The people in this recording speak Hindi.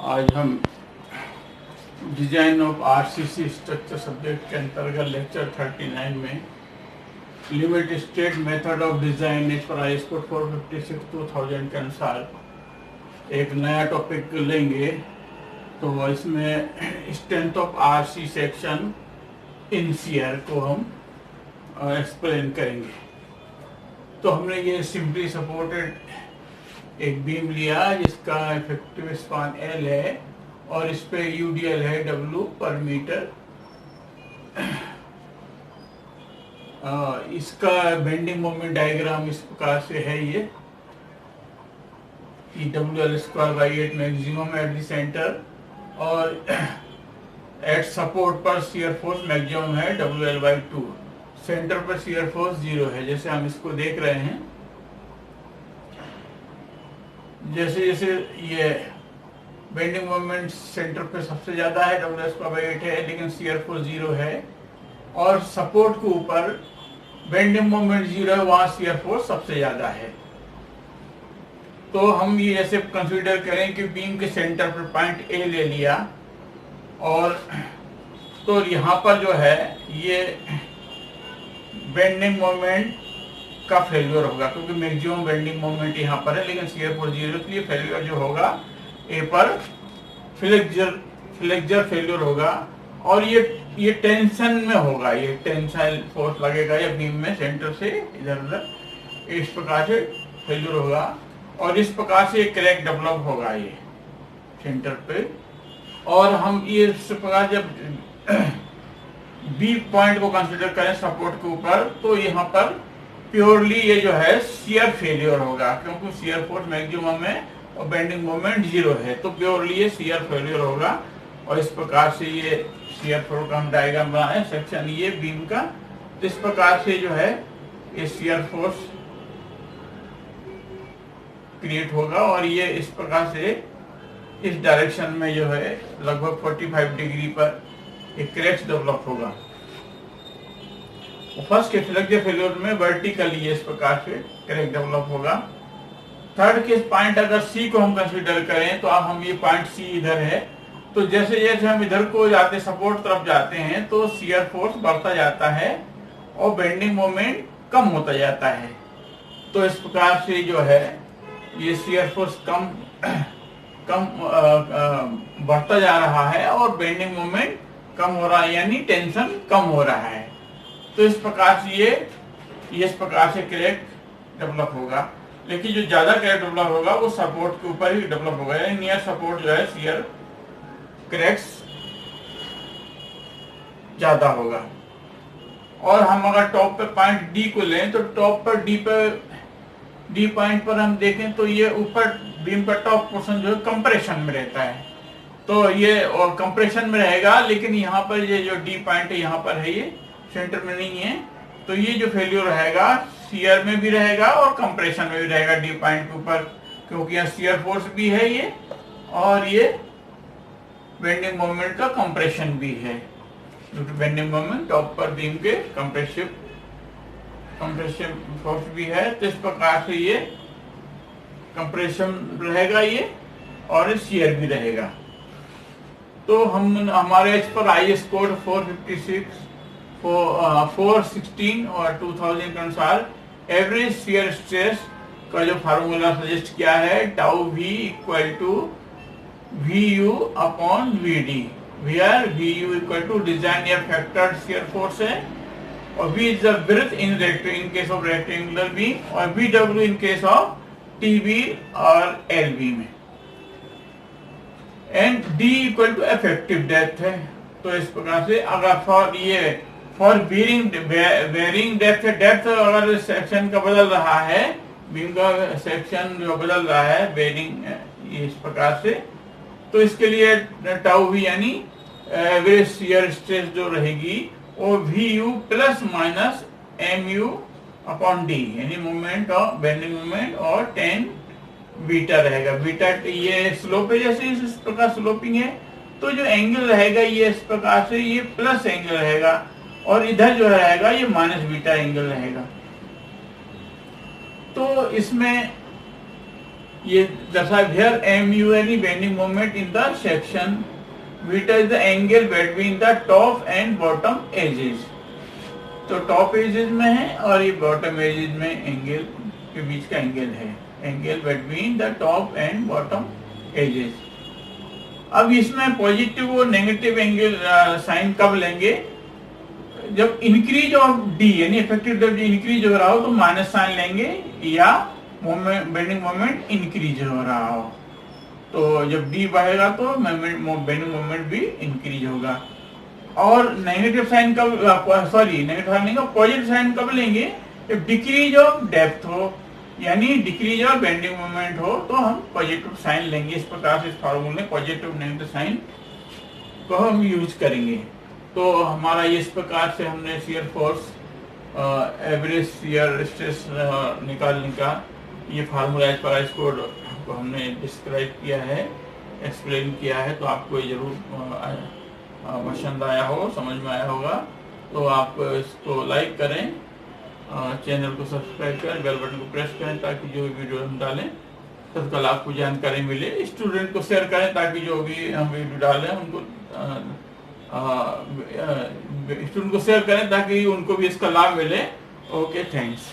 आज हम design of RCC structure subject के अंतर्गत लेक्चर 39 में limit state method of design as per IS code 456/2000 के अनुसार एक नया टॉपिक लेंगे। तो इसमें strength of RC section in shear को हम एक्सप्लेन करेंगे। तो हमने ये सिंपली सपोर्टेड एक बीम लिया जिसका इफेक्टिव स्पान L है और इस पे UDL है W पर मीटर। इसका बेंडिंग मोमेंट डायग्राम इस प्रकार से है। ये WL²/8 maximum at the centre और एट सपोर्ट पर शियर फोर्स मैक्सिमम है WL/2। सेंटर पर शियर फोर्स 0 है, जैसे हम इसको देख रहे हैं। जैसे जैसे ये बेंडिंग मोमेंट सेंटर पे सबसे ज्यादा है, WL²/8 है, लेकिन शियर फोर्स 0 है और सपोर्ट के ऊपर बेंडिंग मोमेंट 0 है, वहां शियर फोर्स सबसे ज्यादा है। तो हम ये ऐसे कंसीडर करें कि बीम के सेंटर पर पॉइंट A ले लिया और तो यहाँ पर जो है ये बेंडिंग मोमेंट का फेल्यूर होगा, क्योंकि मैक्सिमम बेंडिंग मोमेंट यहाँ पर है लेकिन शियर फोर्स 0, इसलिए फेल्यूर जो होगा A पर फ्लेक्चर फेल्यूर होगा। और ये टेंशन में होगा, ये टेंसाइल फोर्स लगेगा या बीम में सेंटर से इधर उधर, इस प्रकार से फेल्यूर होगा और इस प्रकार से क्रैक डेवलप होगा ये सेंटर पे। और हम ये इस प्रकार जब बी पॉइंट को कंसीडर करें सपोर्ट के ऊपर, तो यहाँ पर प्योरली ये जो है शियर फेल्यूर होगा, क्योंकि शियर फोर्स मैक्सिमम है और बेंडिंग मोमेंट 0 है, तो प्योरली ये शियर फेल्यूर होगा। और इस प्रकार से ये शियर फोर्स का हम डायग्राम बनाए सेक्शन ये बीम का। तो इस प्रकार से जो है ये शियर फोर्स क्रिएट होगा और ये इस प्रकार से इस डायरेक्शन में जो है लगभग 45 डिग्री पर एक क्रैक्स डेवलप होगा। फर्स्ट के फ्लेक्चर फेल्यूर में वर्टिकली इस प्रकार से क्रैक डेवलप होगा। थर्ड केस पॉइंट अगर C को हम कंसीडर करें, तो अब हम ये पॉइंट C इधर है, तो जैसे जैसे हम इधर को जाते सपोर्ट तरफ जाते हैं तो शियर फोर्स बढ़ता जाता है और बेंडिंग मोमेंट कम होता जाता है। तो इस प्रकार से जो है ये शियर फोर्स कम बढ़ता जा रहा है और बेंडिंग मोमेंट कम हो रहा है, यानी टेंशन कम हो रहा है। तो इस प्रकार से ये इस प्रकार से क्रैक डेवलप होगा। लेकिन जो ज्यादा क्रैक डेवलप होगा वो सपोर्ट के ऊपर ही डेवलप होगा, यानी नियर सपोर्ट जो है शियर क्रैक्स ज्यादा होगा। और हम अगर टॉप पे पॉइंट D को लें, तो टॉप पर D पॉइंट पर हम देखें तो ये ऊपर बीम का टॉप पोर्शन जो है कंप्रेशन में रहता है, तो ये और कंप्रेशन में रहेगा। लेकिन यहाँ पर ये जो D पॉइंट है यहाँ पर है, ये सेंटर में नहीं है, तो ये जो फेल्यूर रहेगा शियर में भी रहेगा और कंप्रेशन में भी रहेगा D पॉइंट के ऊपर, क्योंकि यहाँ शियर फोर्स भी है ये और ये बेंडिंग मोमेंट का कंप्रेशन भी है। बेंडिंग मोमेंट टॉप पर बीम के कंप्रेसिव फोर्स भी है, तो इस प्रकार से ये कंप्रेशन रहेगा ये और शियर भी रहेगा। तो हम हमारे इस पर आईएस कोड 416 और 2000 के अनुसार एवरेज शियर स्ट्रेस का जो फार्मूला सजेस्ट किया है, tau V equal to VU upon VD, where VU equal to design या फैक्टर्ड शियर फोर्स है और V is the breadth in case of rectangular beam और VW in case of TB और LB में, and D equal to effective depth है। तो इस प्रकार से अगर फॉर बेयरिंग डेप्थ अगर सेक्शन का बदल रहा है, बीम का सेक्शन जो बदल रहा है बेयरिंग इस प्रकार से, तो इसके लिए टाउ V यानी एवरेज शियर स्ट्रेस जो रहेगी वो VU plus minus MU upon D, यानी मोमेंट ऑफ बेंडिंग मोमेंट और 10 बीटा रहेगा। बीटा ये स्लोप है, जैसे इस प्रकार स्लोपिंग है, तो जो एंगल रहेगा ये इस प्रकार से ये प्लस एंगल रहेगा और इधर जो रहेगा ये माइनस बीटा एंगल रहेगा। तो इसमें ये दर्शाए here MUNE bending moment in the section beta is the angle between the top and bottom edges. तो टॉप एजेस में है और ये बॉटम एजेस में एंगल के बीच का एंगल है, angle between the top and bottom edges. अब इसमें पॉजिटिव और नेगेटिव एंगल साइन कब लेंगे? जब इंक्रीज ऑफ डी यानी इफेक्टिव जब इंक्रीज हो रहा हो तो माइनस साइन लेंगे, या बेंडिंग मोमेंट इंक्रीज हो रहा हो तो जब डी बढ़ेगा तो बेंडिंग मोमेंट भी इंक्रीज होगा। और नेगेटिव साइन कब, नेगेटिव साइन नहीं, पॉजिटिव साइन कब लेंगे? जब डिक्रीज ऑफ डेप्थ हो यानी डिक्रीज ऑफ बेंडिंग मोमेंट हो तो हम पॉजिटिव साइन लेंगे। इस प्रकार से इस फार्मूले पॉजिटिव नेगेटिव साइन को हम यूज करेंगे। तो हमारा इस प्रकार से हमने shear force average shear stress निकालने का ये फार्मूला एज कोड को हमने डिस्क्राइब किया है, एक्सप्लेन किया है। तो आपको ये जरूर पसंद आया हो, समझ में आया होगा। तो आप इसको लाइक करें, चैनल को सब्सक्राइब करें, बेल बटन को प्रेस करें ताकि जो वीडियो हम डालें तत्काल आपको जानकारी मिले। स्टूडेंट को शेयर करें ताकि जो भी हम वीडियो डालें उनको स्टूडेंट को शेयर करें ताकि उनको भी इसका लाभ मिले। Okay, thanks.